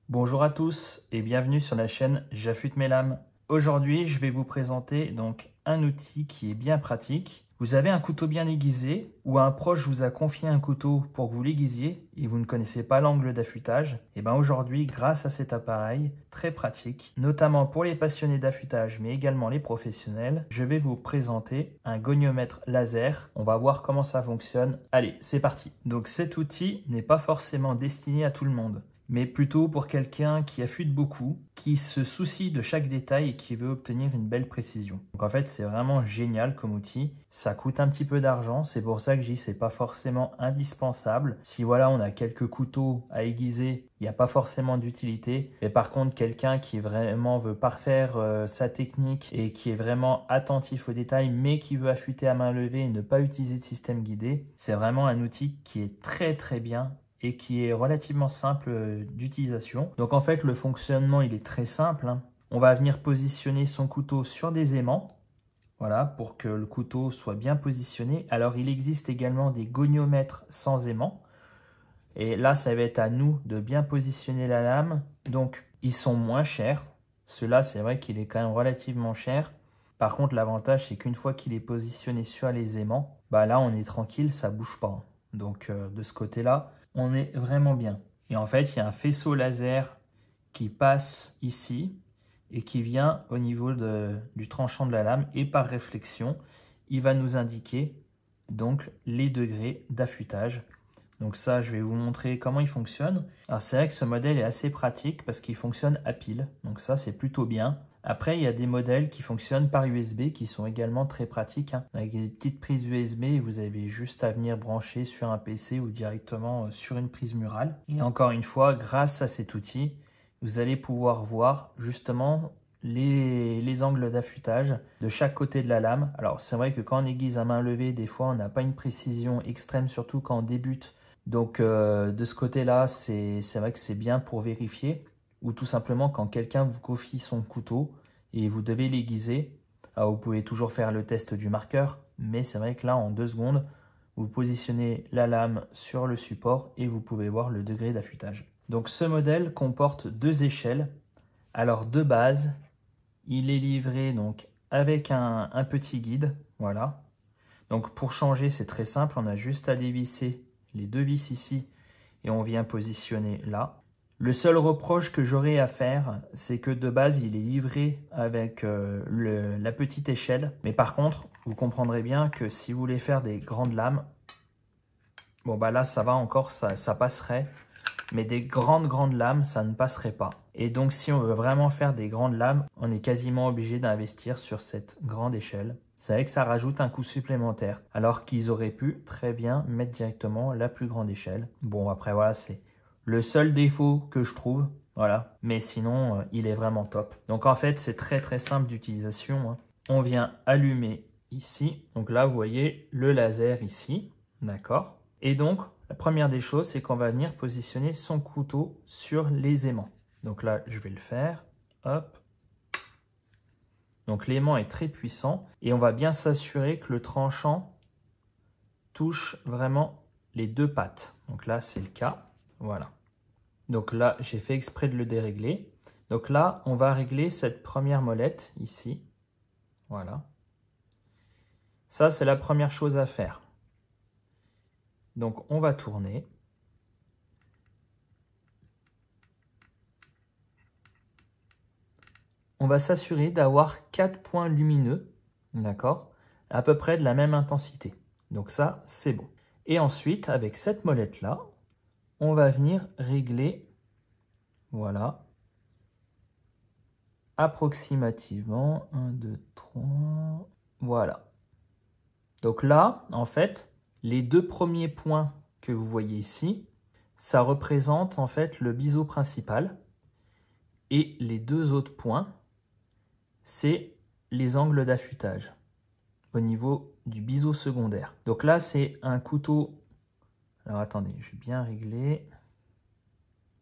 Bonjour à tous et bienvenue sur la chaîne J'affûte mes lames. Aujourd'hui, je vais vous présenter donc un outil qui est bien pratique. Vous avez un couteau bien aiguisé ou un proche vous a confié un couteau pour que vous l'aiguisiez et vous ne connaissez pas l'angle d'affûtage. Et bien aujourd'hui, grâce à cet appareil très pratique, notamment pour les passionnés d'affûtage mais également les professionnels, je vais vous présenter un goniomètre laser. On va voir comment ça fonctionne. Allez, c'est parti. Donc cet outil n'est pas forcément destiné à tout le monde, mais plutôt pour quelqu'un qui affûte beaucoup, qui se soucie de chaque détail et qui veut obtenir une belle précision. Donc en fait, c'est vraiment génial comme outil. Ça coûte un petit peu d'argent, c'est pour ça que je dis c'est pas forcément indispensable. Si voilà, on a quelques couteaux à aiguiser, il n'y a pas forcément d'utilité. Mais par contre, quelqu'un qui vraiment veut parfaire sa technique et qui est vraiment attentif aux détails, mais qui veut affûter à main levée et ne pas utiliser de système guidé, c'est vraiment un outil qui est très bien et qui est relativement simple d'utilisation. Donc en fait, le fonctionnement, il est très simple, hein. On va venir positionner son couteau sur des aimants, voilà, pour que le couteau soit bien positionné. Alors il existe également des goniomètres sans aimants. Et là, ça va être à nous de bien positionner la lame. Donc, ils sont moins chers. Celui-là, c'est vrai qu'il est quand même relativement cher. Par contre, l'avantage, c'est qu'une fois qu'il est positionné sur les aimants, bah là, on est tranquille, ça ne bouge pas. Donc, de ce côté-là, on est vraiment bien. Et en fait, il y a un faisceau laser qui passe ici et qui vient au niveau du tranchant de la lame. Et par réflexion, il va nous indiquer donc les degrés d'affûtage. Donc ça, je vais vous montrer comment il fonctionne. Alors c'est vrai que ce modèle est assez pratique parce qu'il fonctionne à pile. Donc ça, c'est plutôt bien. Après, il y a des modèles qui fonctionnent par USB qui sont également très pratiques, hein. Avec des petites prises USB, vous avez juste à venir brancher sur un PC ou directement sur une prise murale. Et encore une fois, grâce à cet outil, vous allez pouvoir voir justement les angles d'affûtage de chaque côté de la lame. Alors c'est vrai que quand on aiguise à main levée, des fois on n'a pas une précision extrême, surtout quand on débute. Donc de ce côté-là, c'est vrai que c'est bien pour vérifier. Ou tout simplement quand quelqu'un vous confie son couteau et vous devez l'aiguiser. Alors, vous pouvez toujours faire le test du marqueur, mais c'est vrai que là, en 2 secondes, vous positionnez la lame sur le support et vous pouvez voir le degré d'affûtage. Donc ce modèle comporte 2 échelles. Alors de base, il est livré donc avec un petit guide, voilà. Donc pour changer, c'est très simple, on a juste à dévisser les 2 vis ici et on vient positionner là. Le seul reproche que j'aurais à faire, c'est que de base, il est livré avec la petite échelle. Mais par contre, vous comprendrez bien que si vous voulez faire des grandes lames, bon bah là, ça va encore, ça passerait. Mais des grandes lames, ça ne passerait pas. Et donc, si on veut vraiment faire des grandes lames, on est quasiment obligé d'investir sur cette grande échelle. C'est vrai que ça rajoute un coût supplémentaire, alors qu'ils auraient pu très bien mettre directement la plus grande échelle. Bon, après, voilà, c'est le seul défaut que je trouve, voilà. Mais sinon, il est vraiment top. Donc, en fait, c'est très simple d'utilisation, hein. On vient allumer ici. Donc là, vous voyez le laser ici, d'accord. Et donc, la première des choses, c'est qu'on va venir positionner son couteau sur les aimants. Donc là, je vais le faire. Hop. Donc l'aimant est très puissant et on va bien s'assurer que le tranchant touche vraiment les 2 pattes. Donc là, c'est le cas. Voilà. Donc là, j'ai fait exprès de le dérégler. Donc là, on va régler cette première molette ici. Voilà. Ça, c'est la première chose à faire. Donc on va tourner. On va s'assurer d'avoir 4 points lumineux, d'accord, à peu près de la même intensité. Donc ça, c'est bon. Et ensuite, avec cette molette-là, on va venir régler, voilà, approximativement, 1, 2, 3, voilà. Donc là, en fait, les 2 premiers points que vous voyez ici, ça représente en fait le biseau principal. Et les 2 autres points, c'est les angles d'affûtage au niveau du biseau secondaire. Donc là, c'est un couteau. Alors attendez, je vais bien régler.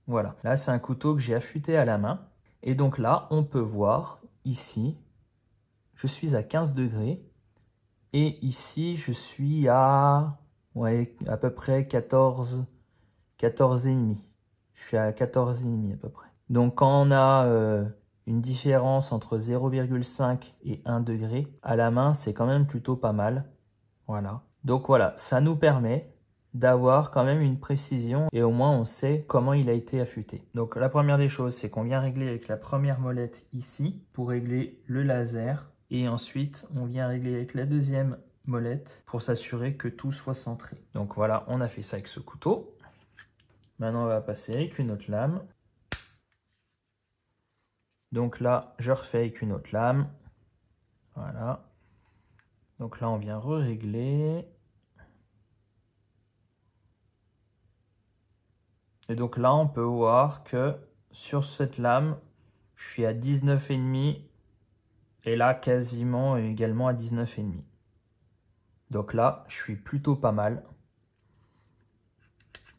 Voilà, là, c'est un couteau que j'ai affûté à la main. Et donc là, on peut voir ici, je suis à 15 degrés. Et ici, je suis à, ouais, à peu près 14 et demi. Je suis à 14,5 à peu près. Donc quand on a une différence entre 0,5 et 1 degré, à la main, c'est quand même plutôt pas mal. Voilà. Donc voilà, ça nous permet d'avoir quand même une précision et au moins on sait comment il a été affûté. Donc la première des choses, c'est qu'on vient régler avec la première molette ici pour régler le laser et ensuite on vient régler avec la deuxième molette pour s'assurer que tout soit centré. Donc voilà, on a fait ça avec ce couteau. Maintenant on va passer avec une autre lame. Donc là, je refais avec une autre lame. Voilà. Donc là, on vient régler. Et donc là, on peut voir que sur cette lame, je suis à 19,5 et là, quasiment également à 19,5. Donc là, je suis plutôt pas mal.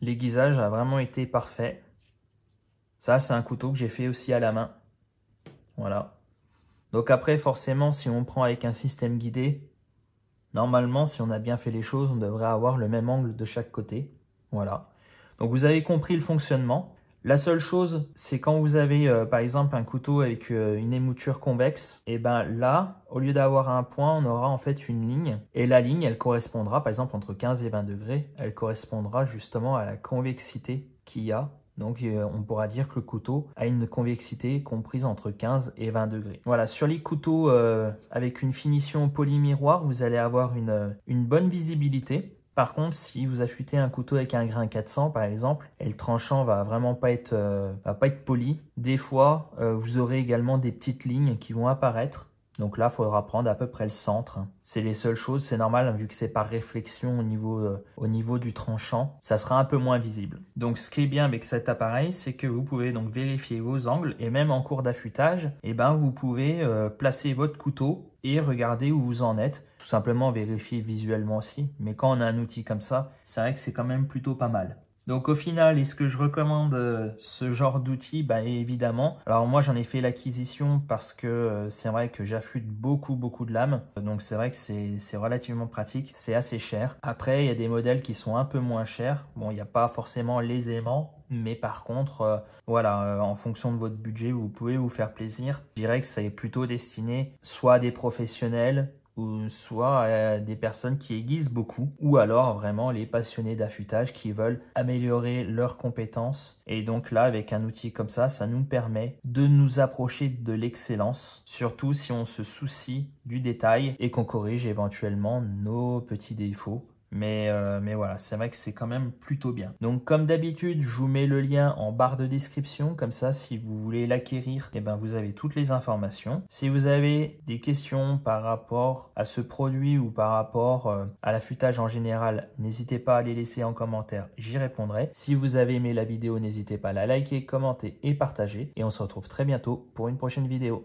L'aiguisage a vraiment été parfait. Ça, c'est un couteau que j'ai fait aussi à la main. Voilà. Donc après, forcément, si on prend avec un système guidé, normalement, si on a bien fait les choses, on devrait avoir le même angle de chaque côté. Voilà. Donc vous avez compris le fonctionnement. La seule chose, c'est quand vous avez par exemple un couteau avec une émouture convexe, et ben là, au lieu d'avoir un point, on aura en fait une ligne. Et la ligne, elle correspondra, par exemple entre 15 et 20 degrés, elle correspondra justement à la convexité qu'il y a. Donc on pourra dire que le couteau a une convexité comprise entre 15 et 20 degrés. Voilà, sur les couteaux avec une finition polymiroir, vous allez avoir une bonne visibilité. Par contre, si vous affûtez un couteau avec un grain 400 par exemple, et le tranchant va vraiment pas être poli, des fois vous aurez également des petites lignes qui vont apparaître. Donc là, il faudra prendre à peu près le centre. C'est les seules choses, c'est normal, vu que c'est par réflexion au niveau du tranchant, ça sera un peu moins visible. Donc ce qui est bien avec cet appareil, c'est que vous pouvez donc vérifier vos angles et même en cours d'affûtage, vous pouvez placer votre couteau et regarder où vous en êtes. Tout simplement vérifier visuellement aussi. Mais quand on a un outil comme ça, c'est vrai que c'est quand même plutôt pas mal. Donc au final, est-ce que je recommande ce genre d'outil? Évidemment. Alors moi j'en ai fait l'acquisition parce que c'est vrai que j'affûte beaucoup de lames. Donc c'est vrai que c'est relativement pratique. C'est assez cher. Après il y a des modèles qui sont un peu moins chers. Bon, il n'y a pas forcément les aimants. Mais par contre, en fonction de votre budget, vous pouvez vous faire plaisir. Je dirais que ça est plutôt destiné soit à des professionnels, ou soit à des personnes qui aiguisent beaucoup, ou alors vraiment les passionnés d'affûtage qui veulent améliorer leurs compétences. Et donc là, avec un outil comme ça nous permet de nous approcher de l'excellence, surtout si on se soucie du détail et qu'on corrige éventuellement nos petits défauts. Mais voilà, c'est vrai que c'est quand même plutôt bien. Donc comme d'habitude, je vous mets le lien en barre de description. Comme ça, si vous voulez l'acquérir, vous avez toutes les informations. Si vous avez des questions par rapport à ce produit ou par rapport à l'affûtage en général, n'hésitez pas à les laisser en commentaire, j'y répondrai. Si vous avez aimé la vidéo, n'hésitez pas à la liker, commenter et partager. Et on se retrouve très bientôt pour une prochaine vidéo.